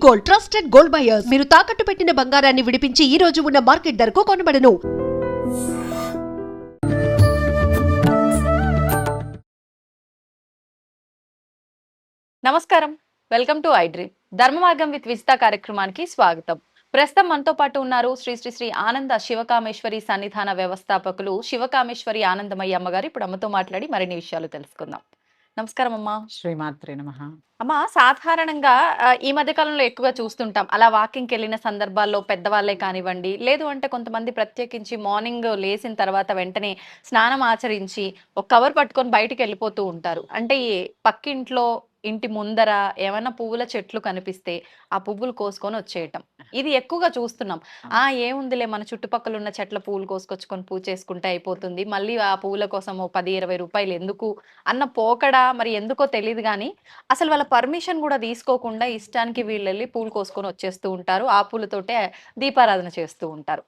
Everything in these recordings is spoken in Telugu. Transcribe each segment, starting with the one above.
Gold, trusted gold buyers. మీరు తాకట్టు పెట్టిన బంగారాన్ని విడిపించి ఈ రోజు ఉన్న మార్కెట్ ధరకు కొనబడను. నమస్కారం, వెల్కమ్ టు ఐడ్రీమ్. ధర్మ మార్గం విత్ విజిత కార్యక్రమానికి స్వాగతం. ప్రస్తుతం మనతో పాటు ఉన్నారు శ్రీ శ్రీ శ్రీ ఆనంద శివకామేశ్వరి సన్నిధాన వ్యవస్థాపకులు శివకామేశ్వరి ఆనందమయ్య అమ్మగారు. ఇప్పుడు అమ్మతో మాట్లాడి మరిన్ని విషయాలు తెలుసుకుందాం. నమస్కారం అమ్మా. శ్రీమాత్రే నమః. అమ్మ, సాధారణంగా ఈ మధ్య కాలంలో ఎక్కువగా చూస్తుంటాం, అలా వాకింగ్కి వెళ్ళిన సందర్భాల్లో పెద్దవాళ్ళే కానివ్వండి, లేదు అంటే కొంతమంది ప్రత్యేకించి మార్నింగ్ లేచిన తర్వాత వెంటనే స్నానం ఆచరించి ఒక కవర్ పట్టుకొని బయటికి వెళ్ళిపోతూ ఉంటారు. అంటే ఈ పక్కింట్లో ఇంటి ముందర ఏమైనా పువ్వుల చెట్లు కనిపిస్తే ఆ పువ్వులు కోసుకొని వచ్చేయటం, ఇది ఎక్కువగా చూస్తున్నాం. ఏముందిలే, మన చుట్టుపక్కల ఉన్న చెట్ల పువ్వులు కోసుకొచ్చుకొని పూజ చేసుకుంటే అయిపోతుంది, మళ్ళీ ఆ పువ్వుల కోసం 10-20 రూపాయలు ఎందుకు అన్న పోకడా మరి ఎందుకో తెలియదు. కానీ అసలు వాళ్ళ పర్మిషన్ కూడా తీసుకోకుండా ఇష్టానికి వీళ్ళు వెళ్ళి పూలు కోసుకొని వచ్చేస్తూ ఉంటారు. ఆ పూలతోటే దీపారాధన చేస్తూ ఉంటారు.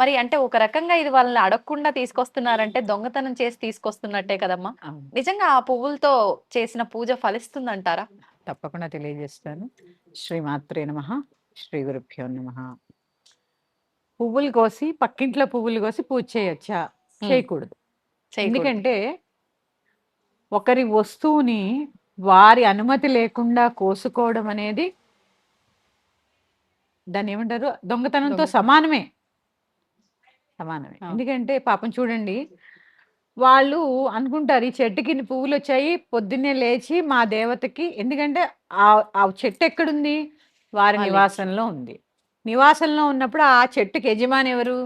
మరి అంటే ఒక రకంగా ఇది వాళ్ళని అడగకుండా తీసుకొస్తున్నారంటే దొంగతనం చేసి తీసుకొస్తున్నట్టే కదమ్మా. నిజంగా ఆ పువ్వులతో చేసిన పూజ ఫలిస్తుందంటారా? తప్పకుండా తెలియజేస్తాను. శ్రీమాత్రే నమః. శ్రీ గురుభ్యో నమః. పువ్వులు కోసి పక్కింట్లో పువ్వులు కోసి పూజ చేయొచ్చా? చేయకూడదు. ఎందుకంటే ఒకరి వస్తువుని వారి అనుమతి లేకుండా కోసుకోవడం అనేది దాన్ని ఏమంటారు, దొంగతనంతో సమానమే. ఎందుకంటే పాపం చూడండి, వాళ్ళు అనుకుంటారు ఈ చెట్టుకి ఇన్ని పువ్వులు వచ్చాయి, పొద్దున్నే లేచి మా దేవతకి, ఎందుకంటే ఆ చెట్టు ఎక్కడుంది, వారి నివాసంలో ఉంది. నివాసంలో ఉన్నప్పుడు ఆ చెట్టుకి యజమాని ఎవరు?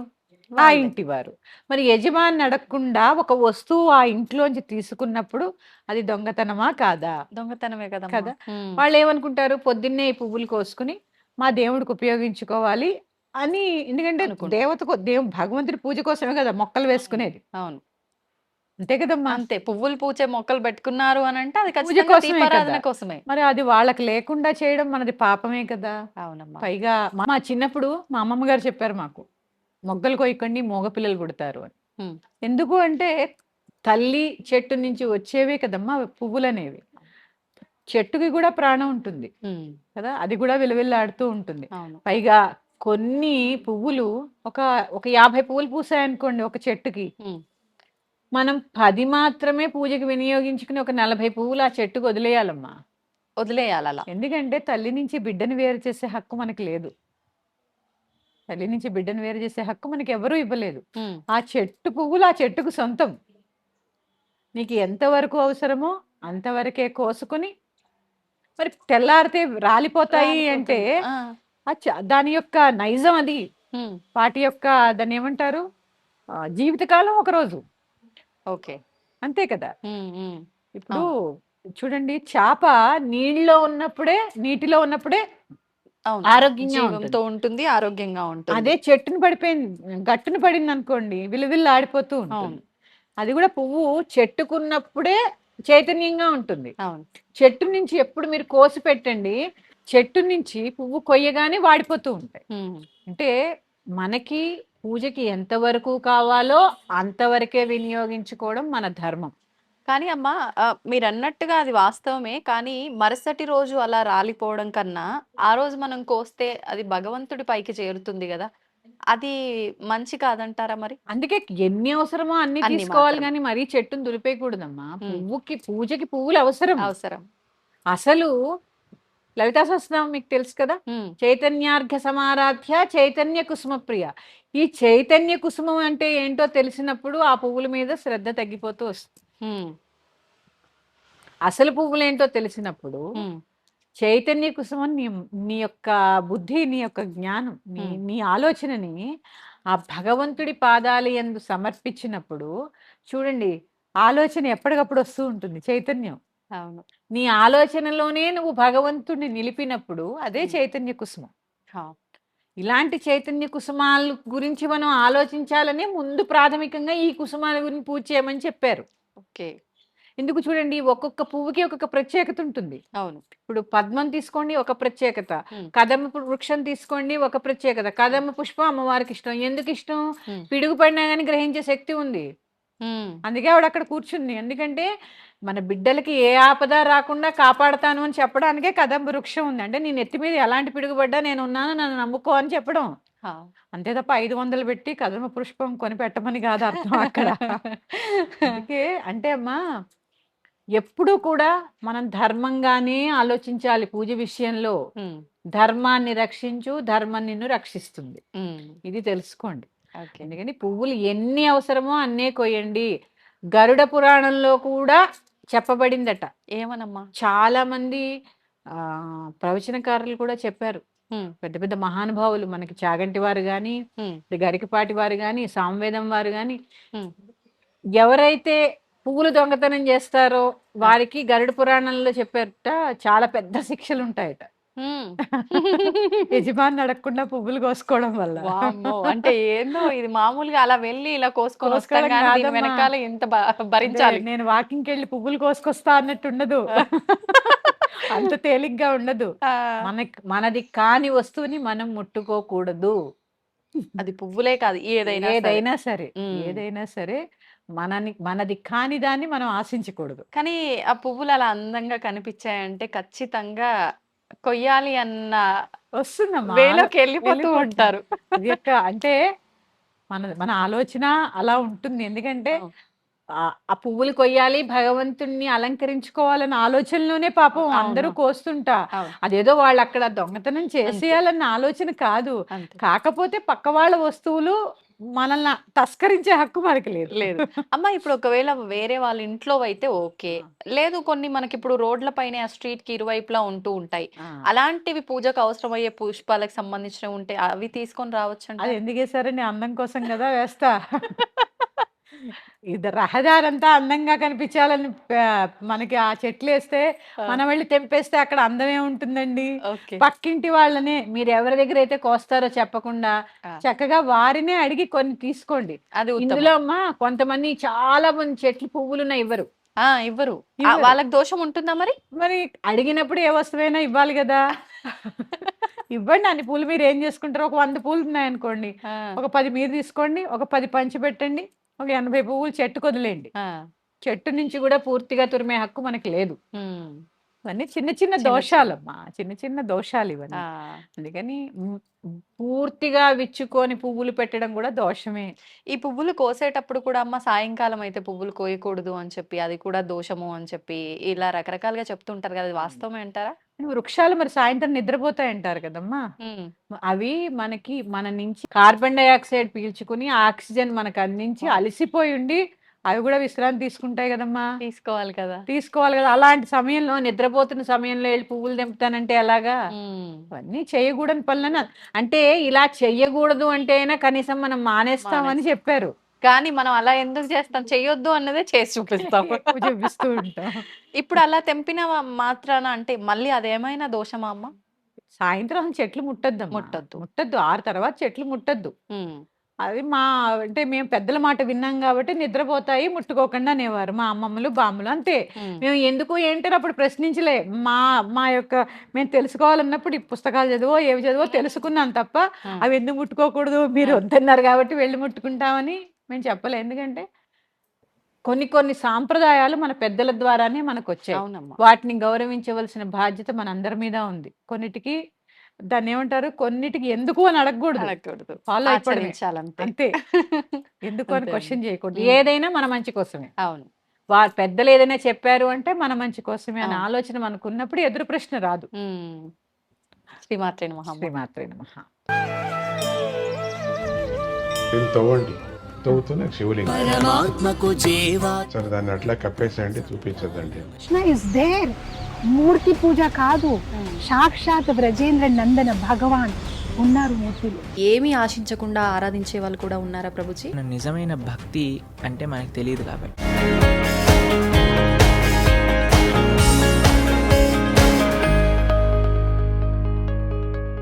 ఆ ఇంటి వారు. మరి యజమాని అడగకుండా ఒక వస్తువు ఆ ఇంట్లోంచి తీసుకున్నప్పుడు అది దొంగతనమా కాదా? దొంగతనమే కదా. వాళ్ళు ఏమనుకుంటారు, పొద్దున్నే ఈ పువ్వులు కోసుకుని మా దేవుడికి ఉపయోగించుకోవాలి అని. ఎందుకంటే దేవతకు భగవంతుడి పూజ కోసమే కదా మొక్కలు వేసుకునేది. అవును, అంతే కదమ్మా. అంతే. పువ్వులు పూచే మొక్కలు పెట్టుకున్నారు అని అంటే అది పూజ కోసమే. మరి అది వాళ్ళకి లేకుండా చేయడం మనది పాపమే కదా. అవునమ్మా. పైగా మా చిన్నప్పుడు మా అమ్మమ్మ గారు చెప్పారు మాకు, మొగ్గలు కొయ్యకండి మగపిల్లలు పుడతారు అని. ఎందుకు అంటే తల్లి చెట్టు నుంచి వచ్చేవే కదమ్మా పువ్వులు అనేవి. చెట్టుకి కూడా ప్రాణం ఉంటుంది కదా, అది కూడా విలువిల్లాడుతూ ఉంటుంది. పైగా కొన్ని పువ్వులు ఒక 50 పువ్వులు పూసాయనుకోండి ఒక చెట్టుకి, మనం 10 మాత్రమే పూజకి వినియోగించుకుని ఒక 40 పువ్వులు ఆ చెట్టుకు వదిలేయాలమ్మా. వదిలేయాలి. ఎందుకంటే తల్లి నుంచి బిడ్డను వేరు చేసే హక్కు మనకి లేదు. తల్లి నుంచి బిడ్డను వేరు చేసే హక్కు మనకి ఎవరూ ఇవ్వలేదు. ఆ చెట్టు పువ్వులు ఆ చెట్టుకు సొంతం. నీకు ఎంతవరకు అవసరమో అంతవరకే కోసుకుని, మరి తెల్లారితే రాలిపోతాయి అంటే దాని యొక్క నైజం అది. వాటి యొక్క దాన్ని ఏమంటారు, జీవితకాలం ఒక రోజు. ఓకే, అంతే కదా. ఇప్పుడు చూడండి, చేప నీటిలో ఉన్నప్పుడే ఆరోగ్యంగా ఉంటుంది, ఆరోగ్యంగా ఉంటుంది. అదే చెట్టును గట్టును పడింది అనుకోండి, విలువిల్లు ఆడిపోతూ ఉంటుంది. అది కూడా పువ్వు చెట్టుకున్నప్పుడే చైతన్యంగా ఉంటుంది. చెట్టు నుంచి ఎప్పుడు మీరు కోసి పెట్టండి, చెట్టు నుంచి పువ్వు కొయ్యగానే వాడిపోతూ ఉంటాయి. అంటే మనకి పూజకి ఎంతవరకు కావాలో అంతవరకే వినియోగించుకోవడం మన ధర్మం. కానీ అమ్మ, మీరు అన్నట్టుగా అది వాస్తవమే. కానీ మరుసటి రోజు అలా రాలిపోవడం కన్నా ఆ రోజు మనం కోస్తే అది భగవంతుడి పైకి చేరుతుంది కదా, అది మంచి కాదంటారా మరి? అందుకే ఎన్ని అవసరమో అన్ని తీసుకోవాలి, కానీ మరీ చెట్టును దులిపేయకూడదమ్మా. పూజకి పువ్వులు అవసరం. అసలు లలితా సహస్రనామం మీకు తెలుసు కదా, చైతన్యార్ఘ సమారాధ్య చైతన్య కుసుమ ప్రియ. ఈ చైతన్య కుసుమం అంటే ఏంటో తెలిసినప్పుడు ఆ పువ్వుల మీద శ్రద్ధ తగ్గిపోతూ వస్తుంది. అసలు పువ్వులు ఏంటో తెలిసినప్పుడు చైతన్య కుసుమం నీ యొక్క బుద్ధి, నీ యొక్క జ్ఞానం, నీ ఆలోచనని ఆ భగవంతుడి పాదాలు యందు సమర్పించినప్పుడు చూడండి, ఆలోచన ఎప్పటికప్పుడు వస్తూ ఉంటుంది, చైతన్యం. అవును, నీ ఆలోచనలోనే నువ్వు భగవంతుడిని నిలిపినప్పుడు అదే చైతన్య కుసుమం. ఇలాంటి చైతన్య కుసుమాల గురించి మనం ఆలోచించాలని ముందు ప్రాథమికంగా ఈ కుసుమాల గురించి పూజ చేయమని చెప్పారు. ఓకే. ఎందుకు చూడండి, ఒక్కొక్క పువ్వుకి ఒక్కొక్క ప్రత్యేకత ఉంటుంది. అవును, ఇప్పుడు పద్మం తీసుకోండి ఒక ప్రత్యేకత, కదమ్మ వృక్షం తీసుకోండి ఒక ప్రత్యేకత. కదమ్మ పుష్పం అమ్మవారికి ఇష్టం. ఎందుకు ఇష్టం? పిడుగు పడినా కానీ గ్రహించే శక్తి ఉంది, అందుకే ఆవిడ అక్కడ కూర్చుంది. ఎందుకంటే మన బిడ్డలకి ఏ ఆపద రాకుండా కాపాడతాను అని చెప్పడానికే కదంబ వృక్షం ఉంది. అంటే నీ నెత్తి మీద ఎలాంటి పిడుగుపడ్డా నేను ఉన్నాను, నన్ను నమ్ముకో అని చెప్పడం. ఆ. అంతే తప్ప 500 పెట్టి కదమ పుష్పం కొని పెట్టమని కాదు అర్థం అక్కడ. అందుకే అంటే అమ్మా ఎప్పుడు కూడా మనం ధర్మంగానే ఆలోచించాలి పూజ విషయంలో. ఉమ్, ధర్మాన్ని రక్షించు, ధర్మం నిన్ను రక్షిస్తుంది. ఉమ్, ఇది తెలుసుకోండి. ఓకే. ఎందుకని పువ్వులు ఎన్ని అవసరమో అన్నే కొయ్యండి. గరుడ పురాణంలో కూడా చెప్పబడిందట. ఏమనమ్మా? చాలా మంది ప్రవచనకారులు కూడా చెప్పారు. ఉమ్, పెద్ద పెద్ద మహానుభావులు మనకి చాగంటి వారు గాని, ఉమ్, గరికపాటి వారు గాని, సామవేదం వారు గాని, ఉమ్. ఎవరైతే పువ్వులు దొంగతనం చేస్తారో వారికి గరుడ పురాణంలో చెప్పారట చాలా పెద్ద శిక్షలు ఉంటాయట. ఉమ్. యజమాని అడగకుండా పువ్వులు కోసుకోవడం వల్ల. వామ్మో, అంటే ఏందో ఇది మామూలుగా అలా వెళ్ళి ఇలా కోసుకొని వస్తాం కోసుకోవడం కానీ దీని కాదమ్మా. వెనకాల ఇంత భరించాలి. అదే నేను వాకింగ్కి వెళ్ళి పువ్వులు కోసుకొస్తా అన్నట్టు ఉండదు. అంత తేలిగ్గా ఉండదు. ఆ, మనది కాని వస్తువుని మనం ముట్టుకోకూడదు. అది పువ్వులే కాదు ఏదైనా సరే. ఏదైనా సరే ఉమ్. ఏదైనా సరే మనది కాని దాన్ని మనం ఆశించకూడదు. కానీ ఆ పువ్వులు అలా అందంగా కనిపించాయంటే ఖచ్చితంగా కొయ్యాలి అన్న వస్తుందమ్మా వేలోకి వెళ్ళిపోతూ వెళ్ళిపోతుంది. ఉంటారు. ఇది యొక్క అంటే మన ఆలోచన అలా ఉంటుంది. ఎందుకంటే అవును. ఆ పువ్వులు కొయ్యాలి, భగవంతుణ్ణి అలంకరించుకోవాలన్న ఆలోచనలోనే పాపం అవును. అందరూ కోస్తుంటా. అవును, అదేదో వాళ్ళు అక్కడ దొంగతనం చేసేయాలన్న ఆలోచన కాదు. అంతే. కాకపోతే పక్క వాళ్ళ వస్తువులు మనల్ని తస్కరించే హక్కు మనకి లేదు. లేదు. అమ్మ ఇప్పుడు ఒకవేళ వేరే వాళ్ళ ఇంట్లో అయితే ఓకే. లేదు కొన్ని మనకి ఇప్పుడు రోడ్ల పైన ఆ స్ట్రీట్ కి ఇరువైపులా ఉంటూ ఉంటాయి. ఆ. అలాంటివి పూజకు అవసరమయ్యే పుష్పాలకు సంబంధించినవి ఉంటే అవి తీసుకొని రావచ్చండి. అది ఎందుకు వేసారని అందం కోసం కదా వేస్తా. ఇది రహదారంతా అందంగా కనిపించాలని మనకి ఆ చెట్లు వేస్తే మనం వెళ్ళి తెంపేస్తే అక్కడ అందమే ఉంటుందండి. ఓకే. పక్కింటి వాళ్ళనే మీరు ఎవరి దగ్గర అయితే కోస్తారో చెప్పకుండా ఆ. చక్కగా వారినే అడిగి కొన్ని తీసుకోండి. అది ఉత్తమం. ఇందులో అమ్మా కొంతమంది చాలా మంది చెట్లు పువ్వులున్న ఇవ్వరు. ఇవ్వరు. ఇవ్వరు. వాళ్ళకి దోషం ఉంటుందా మరి? మరి అడిగినప్పుడు ఏ వస్తువైనా ఇవ్వాలి కదా. ఇవ్వండి అన్ని పూలు. మీరు ఏం చేసుకుంటారు? ఒక 100 పూలు ఉన్నాయనుకోండి, ఆ, ఒక 10 మీరు తీసుకోండి, ఒక 10 పంచి పెట్టండి, ఒక 80 పువ్వులు చెట్టుకు వదిలేయండి. ఆ, చెట్టు నుంచి కూడా పూర్తిగా తురిమే హక్కు మనకి లేదు. ఉమ్, ఇవన్నీ చిన్న చిన్న దోషాలమ్మా, చిన్న చిన్న దోషాలు ఇవన్నీ. ఆ. అందుకని పూర్తిగా విచ్చుకొని పువ్వులు పెట్టడం కూడా దోషమే. ఈ పువ్వులు కోసేటప్పుడు కూడా అమ్మ సాయంకాలం అయితే పువ్వులు కోయకూడదు అని చెప్పి అది కూడా దోషము అని చెప్పి ఇలా రకరకాలుగా చెప్తుంటారు కదా. అది వాస్తవమే అంటారా? వృక్షాలు మరి సాయంత్రం నిద్రపోతాయి అంటారు కదమ్మా. ఉమ్, అవి మన నుంచి కార్బన్ డైఆక్సైడ్ పీల్చుకుని ఆక్సిజన్ మనకు అందించి అలసిపోయి ఉండి అవి కూడా విశ్రాంతి తీసుకుంటాయి కదమ్మా. తీసుకోవాలి కదా. తీసుకోవాలి కదా. అలాంటి సమయంలో నిద్రపోతున్న సమయంలో వెళ్ళి పువ్వులు తెంపుతానంటే ఎలాగా? ఉమ్, అవన్నీ చేయకూడని పనులని. అంటే ఇలా చెయ్యకూడదు అంటే అయినా కనీసం మనం మానేస్తామని చెప్పారు. కానీ మనం అలా ఎందుకు చేస్తాం? చెయ్యొద్దు అన్నదే చేసి చూపిస్తాం. చూపిస్తూ ఉంటాం. ఇప్పుడు అలా తెంపిన మాత్రాన అంటే మళ్ళీ అదేమైనా దోషమా అమ్మ? సాయంత్రం చెట్లు ముట్టద్దు. ముట్టద్దు 6 తర్వాత చెట్లు ముట్టద్దు. ఉమ్, అది అంటే మేము పెద్దల మాట విన్నాం కాబట్టి నిద్రపోతాయి ముట్టుకోకుండా అనేవారు మా అమ్మమ్మలు బామ్మలు. అంతే. ఉమ్, మేము ఎందుకు ఏంటని అప్పుడు ప్రశ్నించలే. మా యొక్క మేము తెలుసుకోవాలన్నప్పుడు ఈ పుస్తకాలు చదివో ఏవి చదివో తెలుసుకున్నాం తప్ప అవి ఎందుకు ముట్టుకోకూడదు మీరు వద్దన్నారు కాబట్టి వెళ్ళి ముట్టుకుంటామని మేము చెప్పలే. ఎందుకంటే కొన్ని సాంప్రదాయాలు మన పెద్దల ద్వారానే మనకు వచ్చాయి. అవునమ్మా. వాటిని గౌరవించవలసిన బాధ్యత మనందరి మీద ఉంది. కొన్నిటికి దాన్ని ఏమంటారు, కొన్నిటికి ఎందుకు అని అడగకూడదు, ఫాలో అయిపోవడమే. ఆచరించాలంతే. అంతే. ఎందుకు అని అంతే. క్వశ్చన్ చేయకూడదు. ఉమ్. ఏదైనా మన మంచి కోసమే. అవును. వారు పెద్దలు ఏదైనా చెప్పారు అంటే మన మంచి కోసమే అనే అవును. ఆలోచన మనకు ఉన్నప్పుడు ఎదురు ప్రశ్న రాదు. ఉమ్. శ్రీమాత్రే నమః. శ్రీమాత్రే నమః. దీన్ని తవ్వండి, తవ్వుతూనే శివలింగం. పరమాత్మకు జీవా సరే దాన్ని అట్లా కప్పేసేయండి, చూపించదండి. Krishna is there. మూర్తి పూజ కాదు, సాక్షాత్ బ్రజేంద్ర నందన భగవాన్ ఉన్నారు మూర్తిలో. ఏమీ ఆశించకుండా ఆరాధించే వాళ్ళు కూడా ఉన్నారా ప్రభుజీ? నిజమైన భక్తి అంటే మనకు తెలియదు కాబట్టి